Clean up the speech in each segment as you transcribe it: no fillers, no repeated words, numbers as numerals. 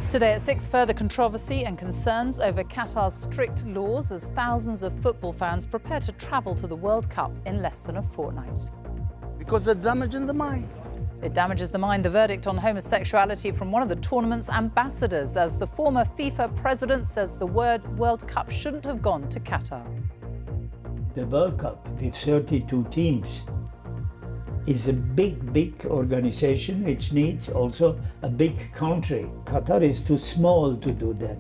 Today at 6, further controversy and concerns over Qatar's strict laws as thousands of football fans prepare to travel to the World Cup in less than a fortnight. Because they're damaging the mind. It damages the mind, the verdict on homosexuality from one of the tournament's ambassadors, as the former FIFA president says the word World Cup shouldn't have gone to Qatar. The World Cup with 32 teams is a big organization which needs also a big country. Qatar is too small to do that.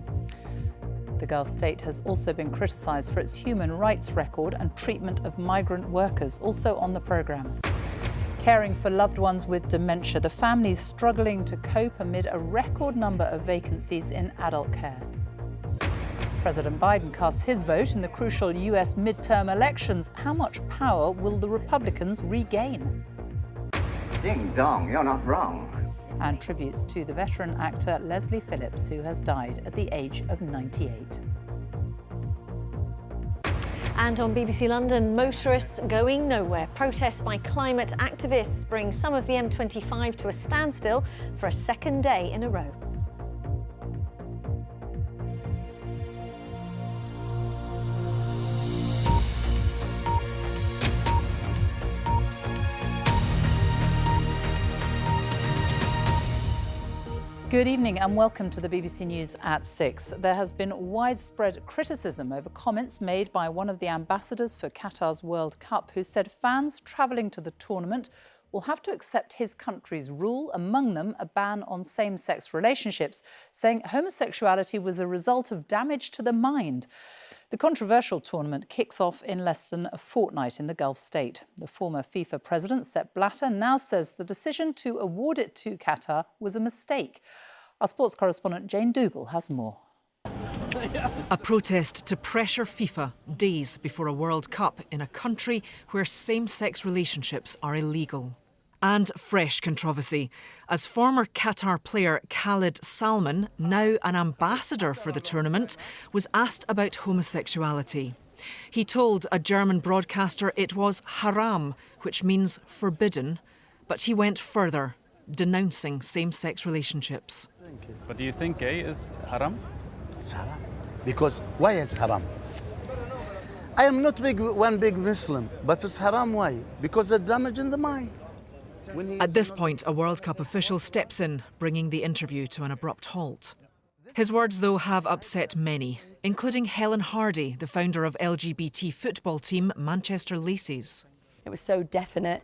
The Gulf state has also been criticised for its human rights record and treatment of migrant workers, also on the programme. Caring for loved ones with dementia, the families struggling to cope amid a record number of vacancies in adult care. President Biden casts his vote in the crucial US midterm elections. How much power will the Republicans regain? Ding dong, you're not wrong. And tributes to the veteran actor Leslie Phillips, who has died at the age of 98. And on BBC London, motorists going nowhere. Protests by climate activists bring some of the M25 to a standstill for a second day in a row. Good evening and welcome to the BBC News at 6. There has been widespread criticism over comments made by one of the ambassadors for Qatar's World Cup, who said fans travelling to the tournament will have to accept his country's rule, among them a ban on same-sex relationships, saying homosexuality was a result of damage to the mind. The controversial tournament kicks off in less than a fortnight in the Gulf state. The former FIFA president, Sepp Blatter, now says the decision to award it to Qatar was a mistake. Our sports correspondent Jane Dougal has more. A protest to pressure FIFA days before a World Cup in a country where same-sex relationships are illegal. And fresh controversy, as former Qatar player Khalid Salman, now an ambassador for the tournament, was asked about homosexuality. He told a German broadcaster it was haram, which means forbidden, but he went further, denouncing same-sex relationships. But do you think gay is haram? It's haram. Because why is haram? I am not one big Muslim, but it's haram. Why? Because they're damaging the mind. At this point, a World Cup official steps in, bringing the interview to an abrupt halt. His words, though, have upset many, including Helen Hardy, the founder of LGBT football team Manchester Laces. It was so definite,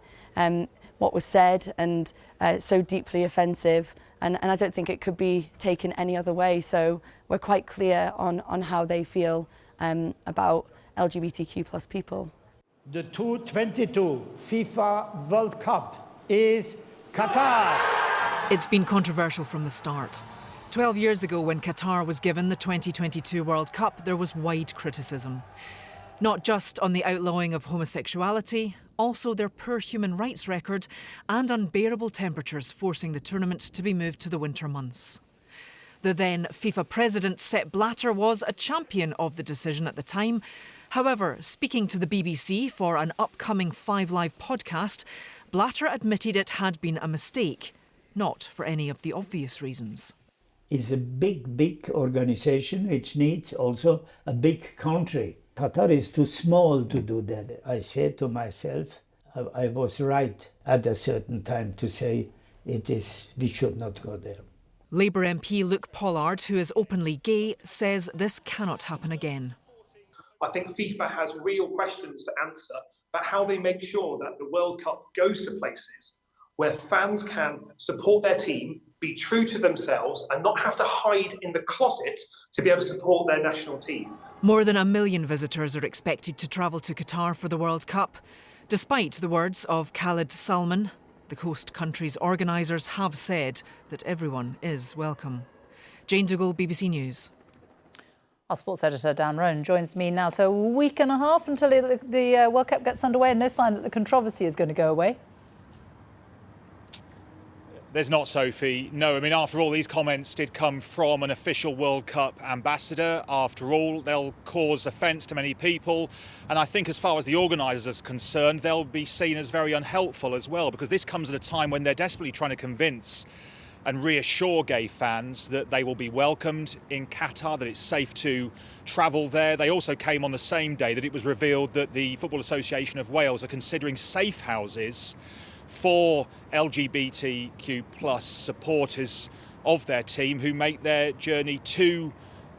what was said, and so deeply offensive, and I don't think it could be taken any other way. So we're quite clear on how they feel about LGBTQ plus people. The 2022 FIFA World Cup is Qatar. It's been controversial from the start. 12 years ago, when Qatar was given the 2022 World Cup, there was wide criticism. Not just on the outlawing of homosexuality, also their poor human rights record and unbearable temperatures forcing the tournament to be moved to the winter months. The then FIFA president Sepp Blatter was a champion of the decision at the time. However, speaking to the BBC for an upcoming 5 Live podcast, Blatter admitted it had been a mistake, not for any of the obvious reasons. It's a big organization which needs also a big country. Qatar is too small to do that. I said to myself, I was right at a certain time to say we should not go there. Labour MP Luke Pollard, who is openly gay, says this cannot happen again. I think FIFA has real questions to answer about how they make sure that the World Cup goes to places where fans can support their team, be true to themselves, and not have to hide in the closet to be able to support their national team. More than 1 million visitors are expected to travel to Qatar for the World Cup. Despite the words of Khalid Salman, the host country's organisers have said that everyone is welcome. Jane Dougal, BBC News. Our sports editor Dan Roan joins me now. So a week and a half until the World Cup gets underway, and no sign that the controversy is going to go away. There's not, Sophie. No, I mean, after all, these comments did come from an official World Cup ambassador. After all, they'll cause offence to many people. And I think as far as the organisers are concerned, they'll be seen as very unhelpful as well, because this comes at a time when they're desperately trying to convince and reassure gay fans that they will be welcomed in Qatar, that it's safe to travel there. They also came on the same day that it was revealed that the Football Association of Wales are considering safe houses for LGBTQ plus supporters of their team who make their journey to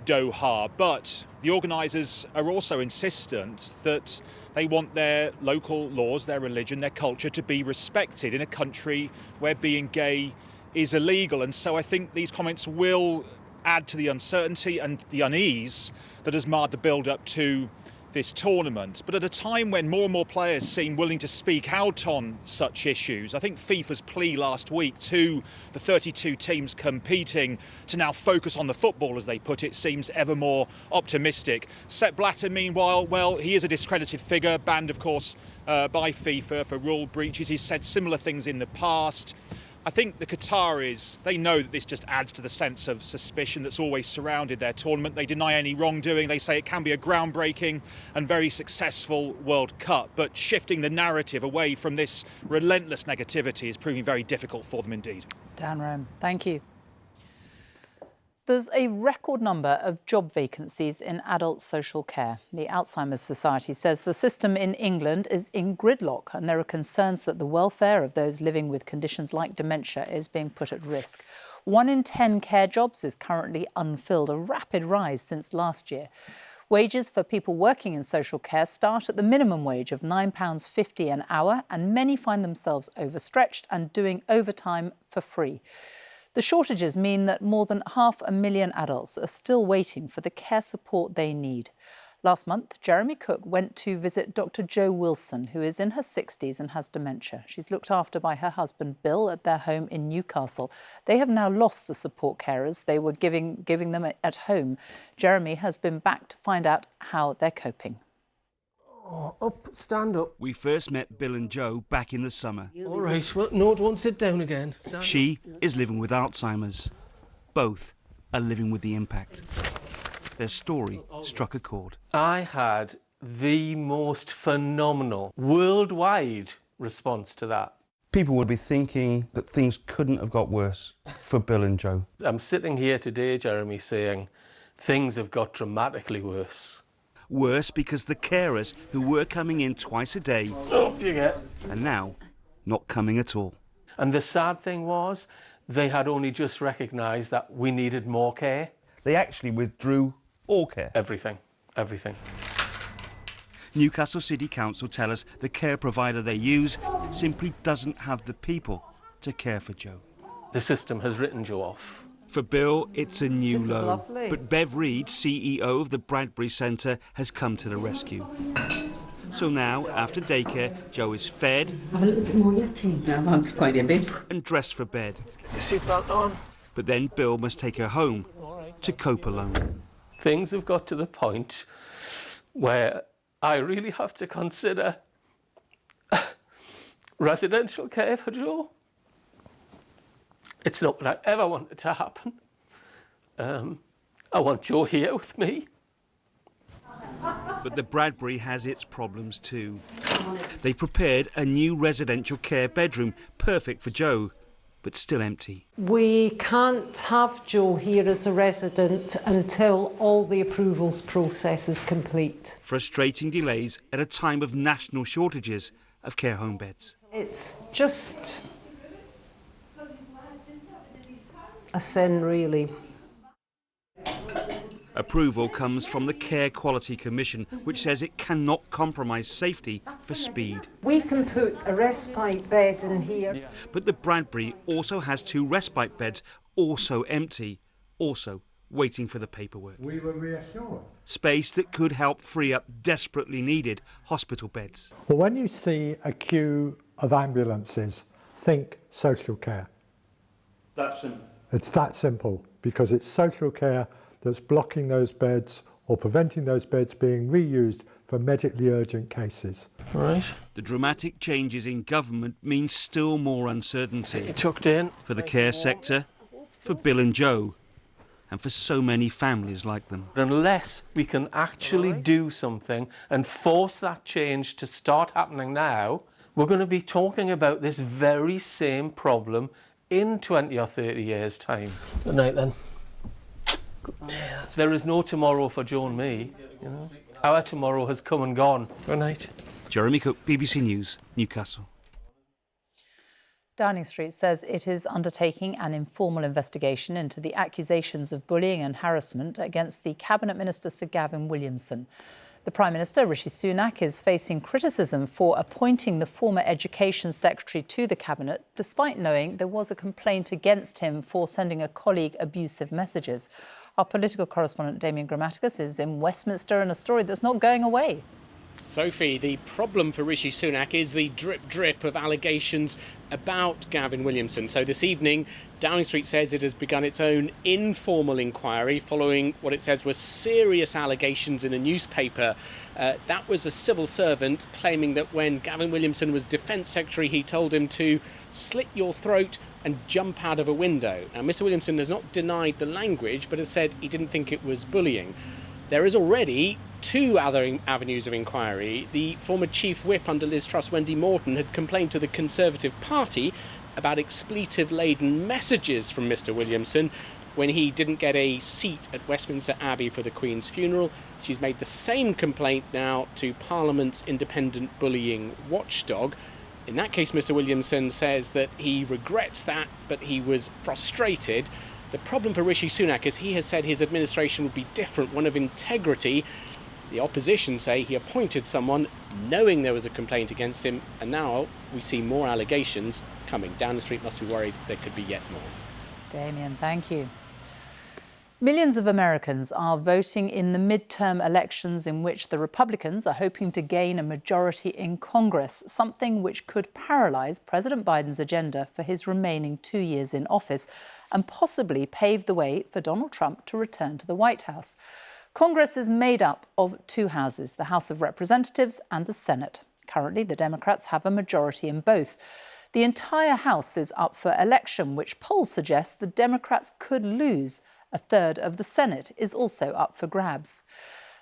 Doha. But the organisers are also insistent that they want their local laws, their religion, their culture to be respected in a country where being gay is illegal. And so I think these comments will add to the uncertainty and the unease that has marred the build-up to this tournament. But at a time when more and more players seem willing to speak out on such issues, I think FIFA's plea last week to the 32 teams competing to now focus on the football, as they put it, seems ever more optimistic. Sepp Blatter, meanwhile, well, he is a discredited figure, banned, of course, by FIFA for rule breaches. He's said similar things in the past. I think the Qataris, they know that this just adds to the sense of suspicion that's always surrounded their tournament. They deny any wrongdoing. They say it can be a groundbreaking and very successful World Cup. But shifting the narrative away from this relentless negativity is proving very difficult for them indeed. Dan Rome, thank you. There's a record number of job vacancies in adult social care. The Alzheimer's Society says the system in England is in gridlock, and there are concerns that the welfare of those living with conditions like dementia is being put at risk. 1 in 10 care jobs is currently unfilled, a rapid rise since last year. Wages for people working in social care start at the minimum wage of £9.50 an hour, and many find themselves overstretched and doing overtime for free. The shortages mean that more than 500,000 adults are still waiting for the care support they need. Last month, Jeremy Cook went to visit Dr. Jo Wilson, who is in her 60s and has dementia. She's looked after by her husband Bill at their home in Newcastle. They have now lost the support carers they were giving them at home. Jeremy has been back to find out how they're coping. Oh, up, stand up. We first met Bill and Jo back in the summer. All right, well, no, don't sit down again. She is living with Alzheimer's. Both are living with the impact. Their story struck a chord. I had the most phenomenal worldwide response to that. People would be thinking that things couldn't have got worse for Bill and Jo. I'm sitting here today, Jeremy, saying things have got dramatically worse. Worse because the carers who were coming in twice a day Up you get. are now not coming at all. And the sad thing was, they had only just recognised that we needed more care. They actually withdrew all care. Everything. Newcastle City Council tell us the care provider they use simply doesn't have the people to care for Jo. The system has written Jo off. For Bill, it's a new low. Lovely. But Bev Reid, CEO of the Bradbury Centre, has come to the rescue. So now, after daycare, Jo is fed. Have a little bit more yeti. No, I'm quite a bit. And dressed for bed. Let's get your seatbelt on. But then Bill must take her home to cope alone. Things have got to the point where I really have to consider residential care for Jo. It's not what I ever wanted to happen. I want Jo here with me. But the Bradbury has its problems too. They've prepared a new residential care bedroom, perfect for Jo, but still empty. We can't have Jo here as a resident until all the approvals process is complete. Frustrating delays at a time of national shortages of care home beds. It's just a sin, really. Approval comes from the Care Quality Commission, which says it cannot compromise safety for speed. We can put a respite bed in here. But the Bradbury also has 2 respite beds, also empty, also waiting for the paperwork. We were reassured. Space that could help free up desperately needed hospital beds. Well, when you see a queue of ambulances, think social care. That's simple. It's that simple, because it's social care that's blocking those beds or preventing those beds being reused for medically urgent cases. Right. The dramatic changes in government mean still more uncertainty. Tucked in. For the care sector, for Bill and Jo, and for so many families like them. Unless we can actually do something and force that change to start happening now, we're going to be talking about this very same problem in 20 or 30 years' time. Good night, then. There is no tomorrow for Joe and me. You know? Our tomorrow has come and gone. Good night. Jeremy Cook, BBC News, Newcastle. Downing Street says it is undertaking an informal investigation into the accusations of bullying and harassment against the Cabinet Minister Sir Gavin Williamson. The Prime Minister, Rishi Sunak, is facing criticism for appointing the former Education Secretary to the Cabinet, despite knowing there was a complaint against him for sending a colleague abusive messages. Our political correspondent Damien Grammaticus is in Westminster in a story that's not going away. Sophie, the problem for Rishi Sunak is the drip of allegations about Gavin Williamson. So this evening, Downing Street says it has begun its own informal inquiry following what it says were serious allegations in a newspaper. That was a civil servant claiming that when Gavin Williamson was Defence Secretary, he told him to slit your throat and jump out of a window. Now, Mr Williamson has not denied the language, but has said he didn't think it was bullying. There is already two other avenues of inquiry. The former Chief Whip under Liz Truss, Wendy Morton, had complained to the Conservative Party about expletive-laden messages from Mr Williamson when he didn't get a seat at Westminster Abbey for the Queen's funeral. She's made the same complaint now to Parliament's independent bullying watchdog. In that case, Mr Williamson says that he regrets that, but he was frustrated. The problem for Rishi Sunak is he has said his administration would be different, one of integrity. The opposition say he appointed someone knowing there was a complaint against him, and now we see more allegations coming. Downing Street must be worried there could be yet more. Damien, thank you. Millions of Americans are voting in the midterm elections in which the Republicans are hoping to gain a majority in Congress, something which could paralyse President Biden's agenda for his remaining 2 years in office and possibly pave the way for Donald Trump to return to the White House. Congress is made up of two houses, the House of Representatives and the Senate. Currently, the Democrats have a majority in both. The entire House is up for election, which polls suggest the Democrats could lose. A third of the Senate is also up for grabs.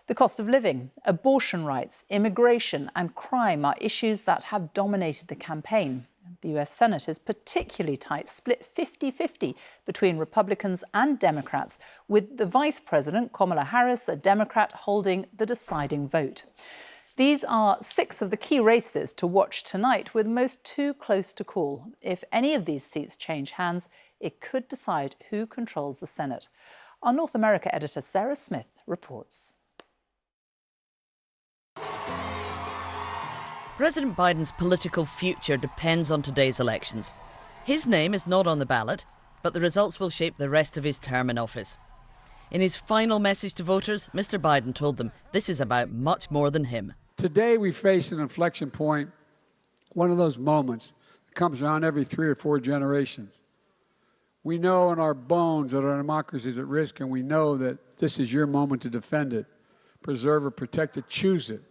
The cost of living, abortion rights, immigration and crime are issues that have dominated the campaign. The US Senate is particularly tight, split 50-50 between Republicans and Democrats, with the Vice President, Kamala Harris, a Democrat, holding the deciding vote. These are 6 of the key races to watch tonight, with most too close to call. If any of these seats change hands, it could decide who controls the Senate. Our North America editor, Sarah Smith, reports. President Biden's political future depends on today's elections. His name is not on the ballot, but the results will shape the rest of his term in office. In his final message to voters, Mr. Biden told them this is about much more than him. Today we face an inflection point, one of those moments that comes around every 3 or 4 generations. We know in our bones that our democracy is at risk, and we know that this is your moment to defend it, preserve it, protect it, choose it.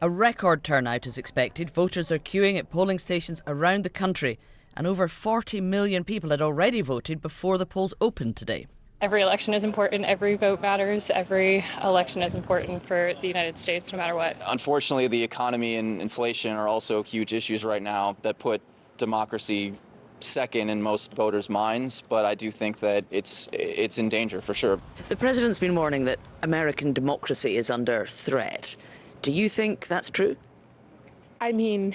A record turnout is expected. Voters are queuing at polling stations around the country, and over 40 million people had already voted before the polls opened today. Every election is important, every vote matters, every election is important for the United States, no matter what. Unfortunately, the economy and inflation are also huge issues right now that put democracy second in most voters' minds, but I do think that it's in danger for sure. The president's been warning that American democracy is under threat. Do you think that's true? I mean,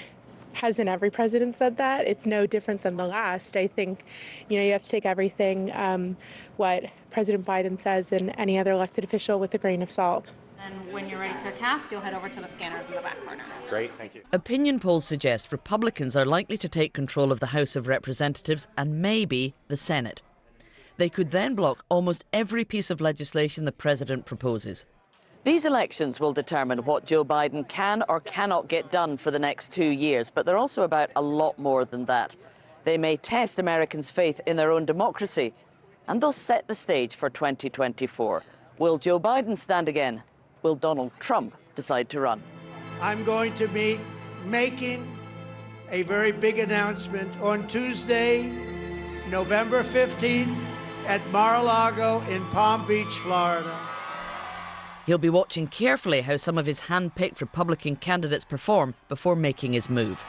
hasn't every president said that? It's no different than the last. I think, you have to take everything, what President Biden says and any other elected official with a grain of salt. And when you're ready to cast, you'll head over to the scanners in the back corner. Great, thank you. Opinion polls suggest Republicans are likely to take control of the House of Representatives and maybe the Senate. They could then block almost every piece of legislation the president proposes. These elections will determine what Joe Biden can or cannot get done for the next 2 years, but they're also about a lot more than that. They may test Americans' faith in their own democracy, and they'll set the stage for 2024. Will Joe Biden stand again? Will Donald Trump decide to run? I'm going to be making a very big announcement on Tuesday, November 15th at Mar-a-Lago in Palm Beach, Florida. He'll be watching carefully how some of his hand-picked Republican candidates perform before making his move.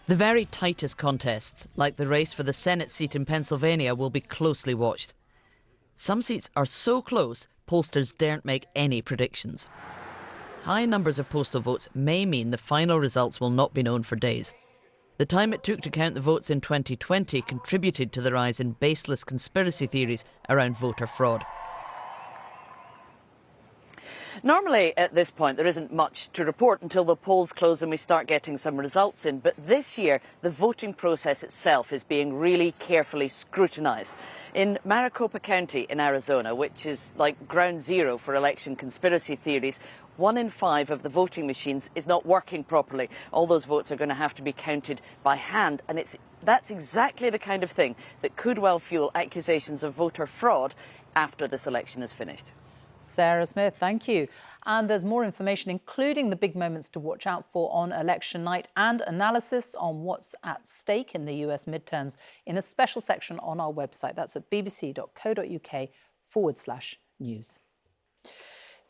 The very tightest contests, like the race for the Senate seat in Pennsylvania, will be closely watched. Some seats are so close, pollsters daren't make any predictions. High numbers of postal votes may mean the final results will not be known for days. The time it took to count the votes in 2020 contributed to the rise in baseless conspiracy theories around voter fraud. Normally at this point there isn't much to report until the polls close and we start getting some results in, but this year the voting process itself is being really carefully scrutinised. In Maricopa County in Arizona, which is like ground zero for election conspiracy theories, 1 in 5 of the voting machines is not working properly. All those votes are going to have to be counted by hand, and that's exactly the kind of thing that could well fuel accusations of voter fraud after this election is finished. Sarah Smith, thank you. And there's more information, including the big moments to watch out for on election night and analysis on what's at stake in the US midterms in a special section on our website. That's at bbc.co.uk/news.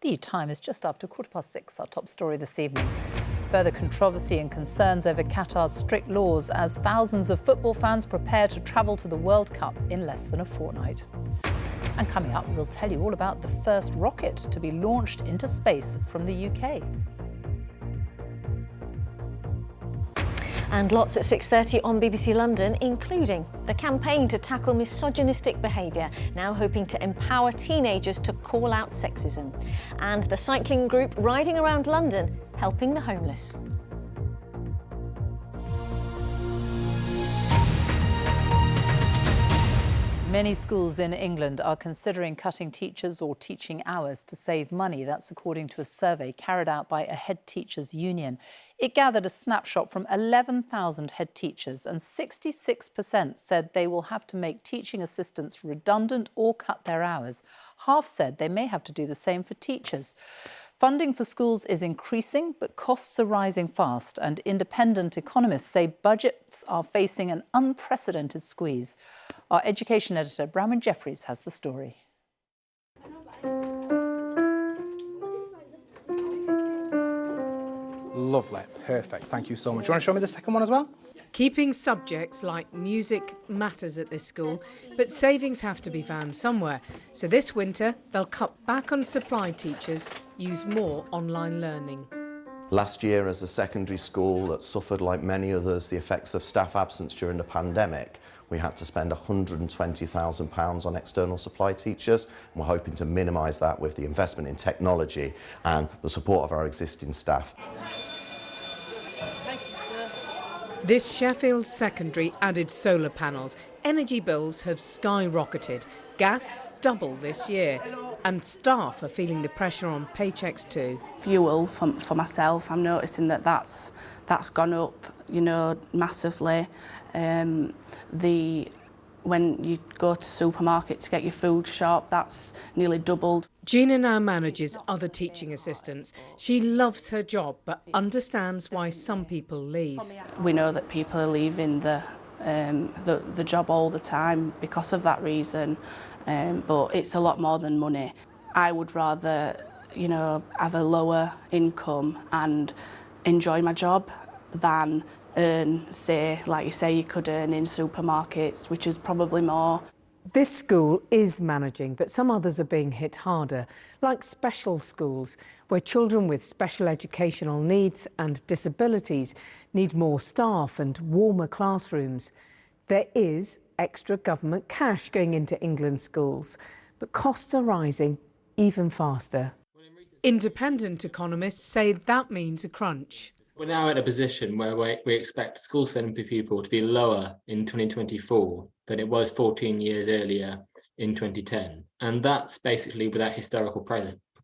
The time is just after 6:15. Our top story this evening. Further controversy and concerns over Qatar's strict laws as thousands of football fans prepare to travel to the World Cup in less than a fortnight. And coming up, we'll tell you all about the first rocket to be launched into space from the UK. And lots at 6:30 on BBC London, including the campaign to tackle misogynistic behaviour, now hoping to empower teenagers to call out sexism. And the cycling group riding around London, helping the homeless. Many schools in England are considering cutting teachers or teaching hours to save money. That's according to a survey carried out by a head teachers union. It gathered a snapshot from 11,000 head teachers, and 66% said they will have to make teaching assistants redundant or cut their hours. Half said they may have to do the same for teachers. Funding for schools is increasing, but costs are rising fast, and independent economists say budgets are facing an unprecedented squeeze. Our education editor, Bramwyn Jeffries, has the story. Lovely, perfect, thank you so much. Do you want to show me the second one as well? Keeping subjects like music matters at this school, but savings have to be found somewhere. So this winter, they'll cut back on supply teachers, use more online learning. Last year, as a secondary school that suffered, like many others, the effects of staff absence during the pandemic, we had to spend £120,000 on external supply teachers. And we're hoping to minimise that with the investment in technology and the support of our existing staff. This Sheffield secondary added solar panels. Energy bills have skyrocketed. Gas doubled this year. And staff are feeling the pressure on paychecks too. Fuel for myself, I'm noticing that's gone up, you know, massively. When you go to supermarket to get your food shop, that's nearly doubled. Gina now manages other teaching assistants. She loves her job, but understands why some people leave. We know that people are leaving the job all the time because of that reason, but it's a lot more than money. I would rather, you know, have a lower income and enjoy my job than earn, say, like you say, you could earn in supermarkets, which is probably more. This school is managing, but some others are being hit harder, like special schools, where children with special educational needs and disabilities need more staff and warmer classrooms. There is extra government cash going into England's schools, but costs are rising even faster. Independent economists say that means a crunch. We're now at a position where we expect school spending per pupil to be lower in 2024 than it was 14 years earlier in 2010. And that's basically without historical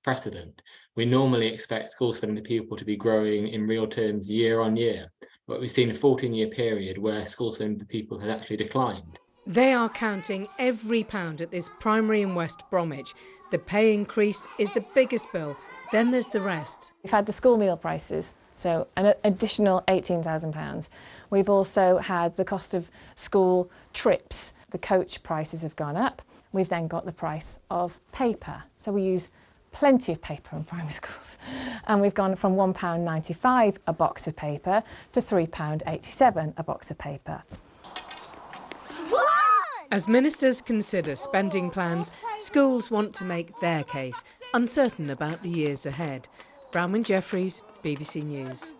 precedent. We normally expect school spending per pupil to be growing in real terms year on year, but we've seen a 14-year period where school spending per pupil has actually declined. They are counting every pound at this primary in West Bromwich. The pay increase is the biggest bill, then there's the rest. We've had the school meal prices, so an additional £18,000. We've also had the cost of school trips. The coach prices have gone up. We've then got the price of paper. So we use plenty of paper in primary schools. And we've gone from £1.95 a box of paper to £3.87 a box of paper. As ministers consider spending plans, schools want to make their case, uncertain about the years ahead. Bronwyn Jeffries, BBC News.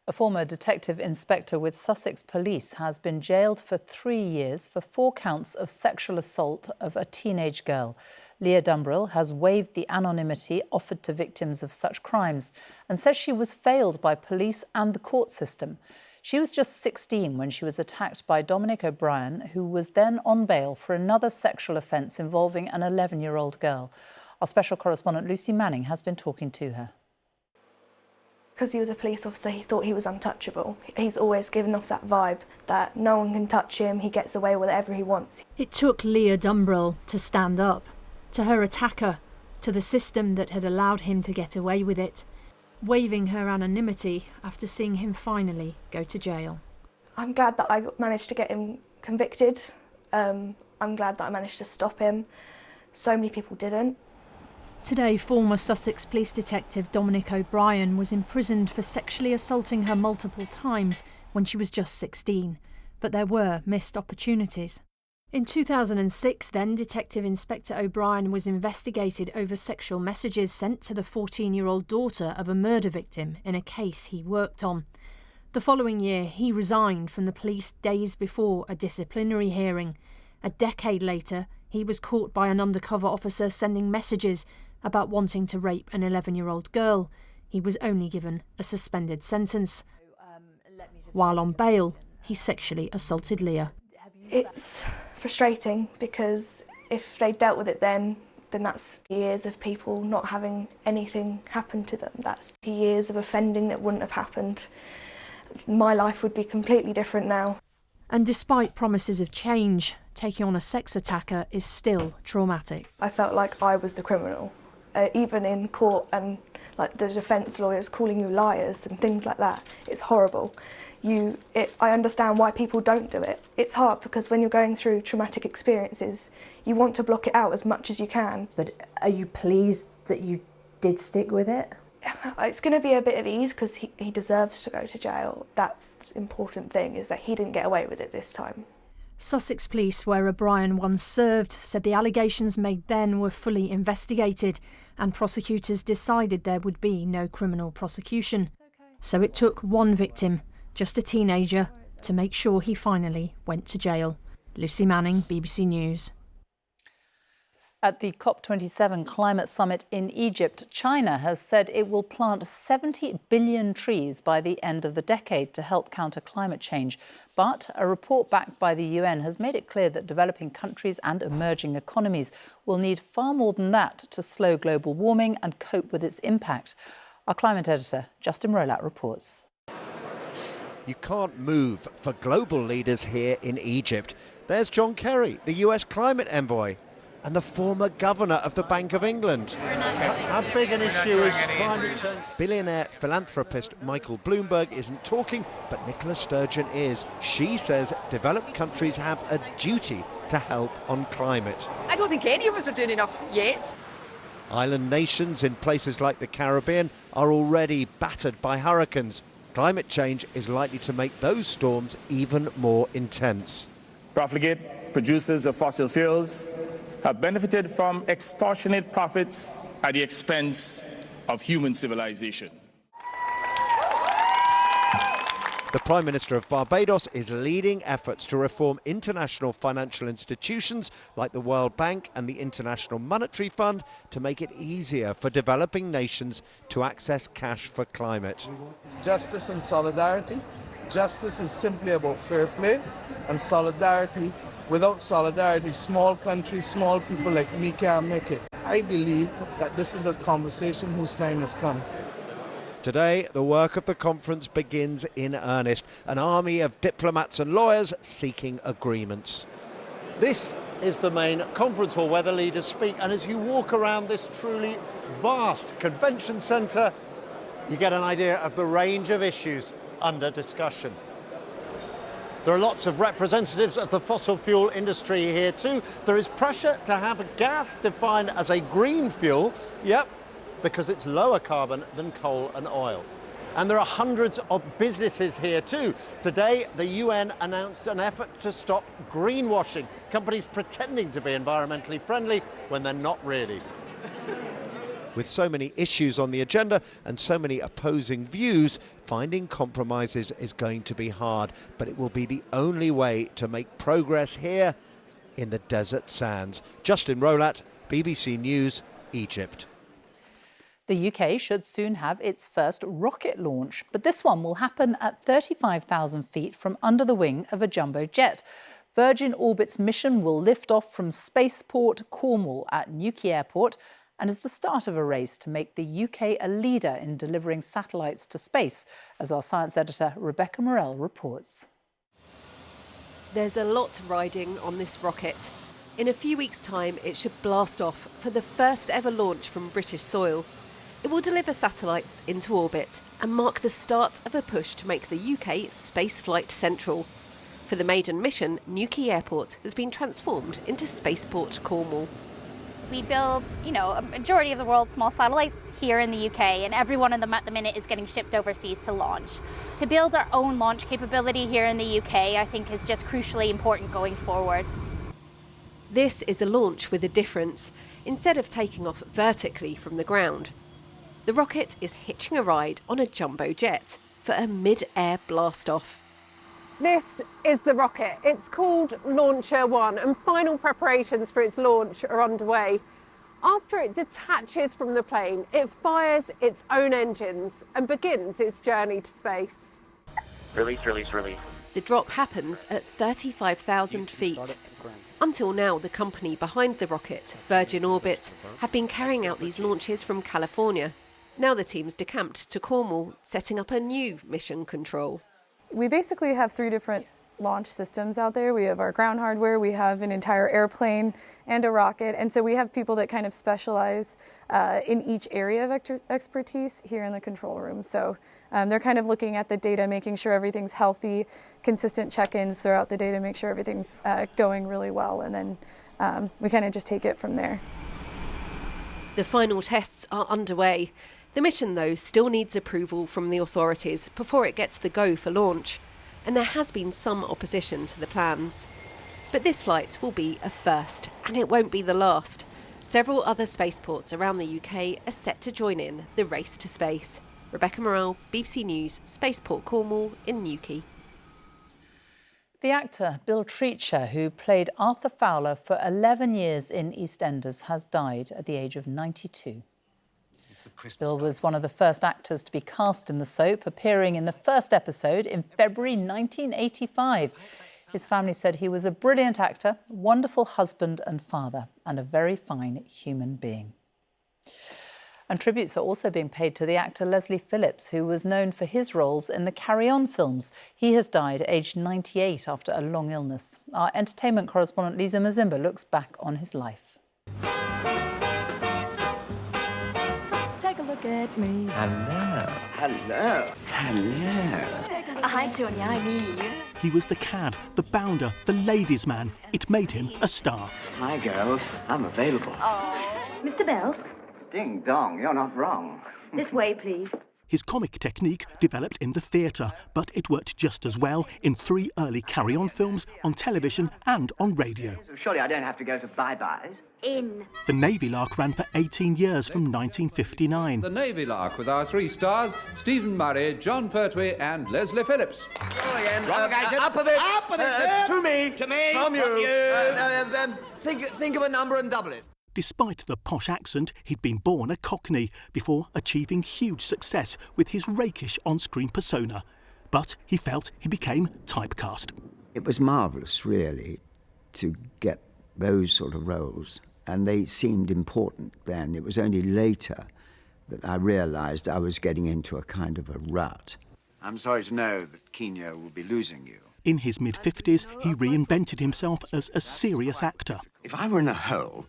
A former detective inspector with Sussex Police has been jailed for 3 years for 4 counts of sexual assault of a teenage girl. Leah Dumbrill has waived the anonymity offered to victims of such crimes and says she was failed by police and the court system. She was just 16 when she was attacked by Dominic O'Brien, who was then on bail for another sexual offence involving an 11-year-old girl. Our special correspondent Lucy Manning has been talking to her. Because he was a police officer, he thought he was untouchable. He's always given off that vibe that no one can touch him, he gets away with whatever he wants. It took Leah Dumbrill to stand up, to her attacker, to the system that had allowed him to get away with it, waiving her anonymity after seeing him finally go to jail. I'm glad that I managed to get him convicted. I'm glad that I managed to stop him. So many people didn't. Today, former Sussex Police Detective Dominic O'Brien was imprisoned for sexually assaulting her multiple times when she was just 16. But there were missed opportunities. In 2006, then, Detective Inspector O'Brien was investigated over sexual messages sent to the 14-year-old daughter of a murder victim in a case he worked on. The following year, he resigned from the police days before a disciplinary hearing. A decade later, he was caught by an undercover officer sending messages about wanting to rape an 11-year-old girl. He was only given a suspended sentence. While on bail, he sexually assaulted Leah. It's frustrating because if they dealt with it then that's years of people not having anything happen to them. That's years of offending that wouldn't have happened. My life would be completely different now. And despite promises of change, taking on a sex attacker is still traumatic. I felt like I was the criminal, even in court, and like the defence lawyers calling you liars and things like that. It's horrible. I understand why people don't do it. It's hard because when you're going through traumatic experiences, you want to block it out as much as you can. But are you pleased that you did stick with it? It's going to be a bit of ease because he deserves to go to jail. That's the important thing, is that he didn't get away with it this time. Sussex Police, where O'Brien once served, said the allegations made then were fully investigated and prosecutors decided there would be no criminal prosecution. So it took one victim, just a teenager, to make sure he finally went to jail. Lucy Manning, BBC News. At the COP27 climate summit in Egypt, China has said it will plant 70 billion trees by the end of the decade to help counter climate change. But a report backed by the UN has made it clear that developing countries and emerging economies will need far more than that to slow global warming and cope with its impact. Our climate editor, Justin Rolat, reports. You can't move for global leaders here in Egypt. There's John Kerry, the US climate envoy, and the former governor of the Bank of England. How big an issue is climate change? Billionaire philanthropist Michael Bloomberg isn't talking, but Nicola Sturgeon is. She says developed countries have a duty to help on climate. I don't think any of us are doing enough yet. Island nations in places like the Caribbean are already battered by hurricanes. Climate change is likely to make those storms even more intense. Profligate producers of fossil fuels have benefited from extortionate profits at the expense of human civilization. The Prime Minister of Barbados is leading efforts to reform international financial institutions like the World Bank and the International Monetary Fund to make it easier for developing nations to access cash for climate. Justice and solidarity. Justice is simply about fair play, and solidarity. Without solidarity, small countries, small people like me can't make it. I believe that this is a conversation whose time has come. Today, the work of the conference begins in earnest. An army of diplomats and lawyers seeking agreements. This is the main conference hall where the leaders speak, and as you walk around this truly vast convention centre, you get an idea of the range of issues under discussion. There are lots of representatives of the fossil fuel industry here too. There is pressure to have gas defined as a green fuel, yep, because it's lower carbon than coal and oil. And there are hundreds of businesses here too. Today, the UN announced an effort to stop greenwashing, companies pretending to be environmentally friendly when they're not really. With so many issues on the agenda and so many opposing views, finding compromises is going to be hard, but it will be the only way to make progress here in the desert sands. Justin Rolat, BBC News, Egypt. The UK should soon have its first rocket launch, but this one will happen at 35,000 feet from under the wing of a jumbo jet. Virgin Orbit's mission will lift off from Spaceport Cornwall at Newquay Airport and is the start of a race to make the UK a leader in delivering satellites to space, as our science editor Rebecca Morell reports. There's a lot riding on this rocket. In a few weeks' time, it should blast off for the first ever launch from British soil. It will deliver satellites into orbit and mark the start of a push to make the UK spaceflight central. For the maiden mission, Newquay Airport has been transformed into Spaceport Cornwall. We build, a majority of the world's small satellites here in the UK, and every one of them at the minute is getting shipped overseas to launch. To build our own launch capability here in the UK, I think is just crucially important going forward. This is a launch with a difference. Instead of taking off vertically from the ground, the rocket is hitching a ride on a jumbo jet for a mid-air blast-off. This is the rocket. It's called Launcher 1 and final preparations for its launch are underway. After it detaches from the plane, it fires its own engines and begins its journey to space. Release, release, release. The drop happens at 35,000 feet. Until now, the company behind the rocket, Virgin Orbit, have been carrying out these launches from California. Now the team's decamped to Cornwall, setting up a new mission control. We basically have 3 different launch systems out there. We have our ground hardware, we have an entire airplane and a rocket, and so we have people that kind of specialize in each area of expertise here in the control room. So they're kind of looking at the data, making sure everything's healthy, consistent check-ins throughout the data, make sure everything's going really well, and then we kind of just take it from there. The final tests are underway. The mission, though, still needs approval from the authorities before it gets the go for launch, and there has been some opposition to the plans. But this flight will be a first, and it won't be the last. Several other spaceports around the UK are set to join in the race to space. Rebecca Morell, BBC News, Spaceport Cornwall in Newquay. The actor Bill Treacher, who played Arthur Fowler for 11 years in EastEnders, has died at the age of 92. Bill was one of the first actors to be cast in the soap, appearing in the first episode in February 1985. His family said he was a brilliant actor, wonderful husband and father, and a very fine human being. And tributes are also being paid to the actor Leslie Phillips, who was known for his roles in the Carry On films. He has died aged 98 after a long illness. Our entertainment correspondent Lisa Mazimba looks back on his life. Look at me. Hello. Hello. Hello. Hi, Tonya. I'm Eve. He was the cad, the bounder, the ladies' man. It made him a star. Hi, girls. I'm available. Oh. Mr. Bell? Ding dong, you're not wrong. This way, please. His comic technique developed in the theatre, but it worked just as well in 3 early Carry On films, on television and on radio. Surely I don't have to go to bye-byes. In. The Navy Lark ran for 18 years from 1959. The Navy Lark with our 3 stars, Stephen Murray, John Pertwee and Leslie Phillips. Up a bit. Up a bit. To me. To me. From you. Think of a number and double it. Despite the posh accent, he'd been born a Cockney before achieving huge success with his rakish on-screen persona. But he felt he became typecast. It was marvellous, really, to get those sort of roles, and they seemed important then. It was only later that I realised I was getting into a kind of a rut. I'm sorry to know that Kenya will be losing you. In his mid-50s, he reinvented himself as a serious actor. If I were in a hole,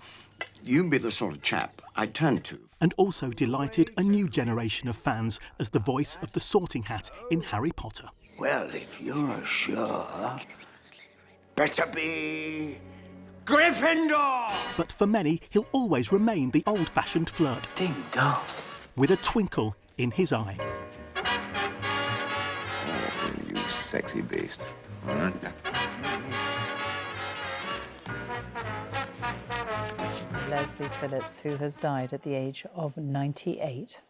you'd be the sort of chap I'd turn to. And also delighted a new generation of fans as the voice of the Sorting Hat in Harry Potter. Well, if you're sure, better be Gryffindor! But for many, he'll always remain the old-fashioned flirt. Ding dong. With a twinkle in his eye. Oh, you sexy beast. All right. Leslie Phillips, who has died at the age of 98.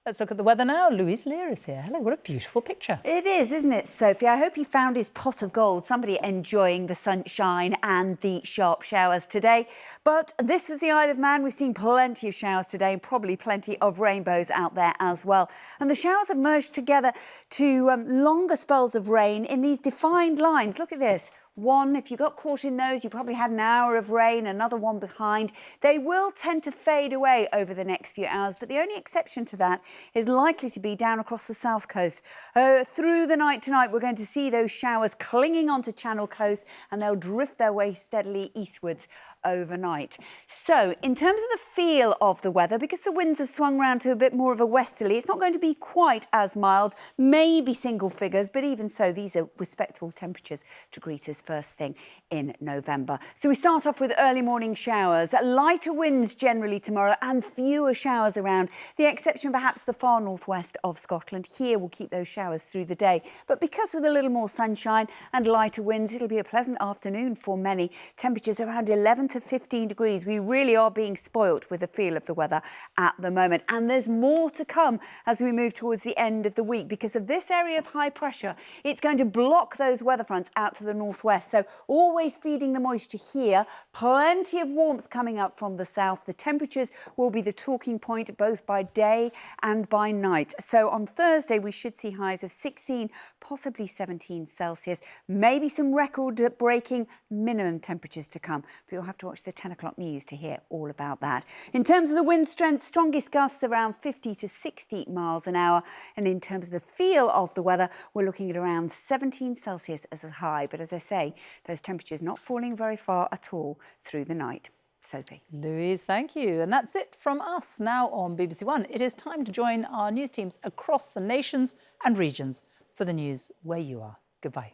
Let's look at the weather now. Louise Lear is here. Hello, what a beautiful picture. It is, isn't it, Sophie? I hope he found his pot of gold. Somebody enjoying the sunshine and the sharp showers today. But this was the Isle of Man. We've seen plenty of showers today and probably plenty of rainbows out there as well. And the showers have merged together to longer spells of rain in these defined lines. Look at this. One, if you got caught in those, you probably had an hour of rain, another one behind. They will tend to fade away over the next few hours, but the only exception to that is likely to be down across the south coast. Through the night tonight, we're going to see those showers clinging onto Channel Coast, and they'll drift their way steadily eastwards overnight. So in terms of the feel of the weather, because the winds have swung round to a bit more of a westerly, it's not going to be quite as mild, maybe single figures, but even so, these are respectable temperatures to greet us first thing in November. So we start off with early morning showers, lighter winds generally tomorrow and fewer showers around, the exception perhaps the far northwest of Scotland. Here we'll keep those showers through the day, but because with a little more sunshine and lighter winds, it'll be a pleasant afternoon for many. Temperatures around 11 to 15 degrees. We really are being spoilt with the feel of the weather at the moment, and there's more to come as we move towards the end of the week because of this area of high pressure. It's going to block those weather fronts out to the northwest, so always feeding the moisture here. Plenty of warmth coming up from the south. The temperatures will be the talking point both by day and by night. So on Thursday we should see highs of 16, possibly 17 Celsius, maybe some record-breaking minimum temperatures to come, but you'll have to watch the 10 o'clock news to hear all about that. In terms of the wind strength, strongest gusts around 50 to 60 miles an hour. And in terms of the feel of the weather, we're looking at around 17 Celsius as a high. But as I say, those temperatures not falling very far at all through the night. Sophie. Louise, thank you. And that's it from us now on BBC One. It is time to join our news teams across the nations and regions for the news where you are. Goodbye.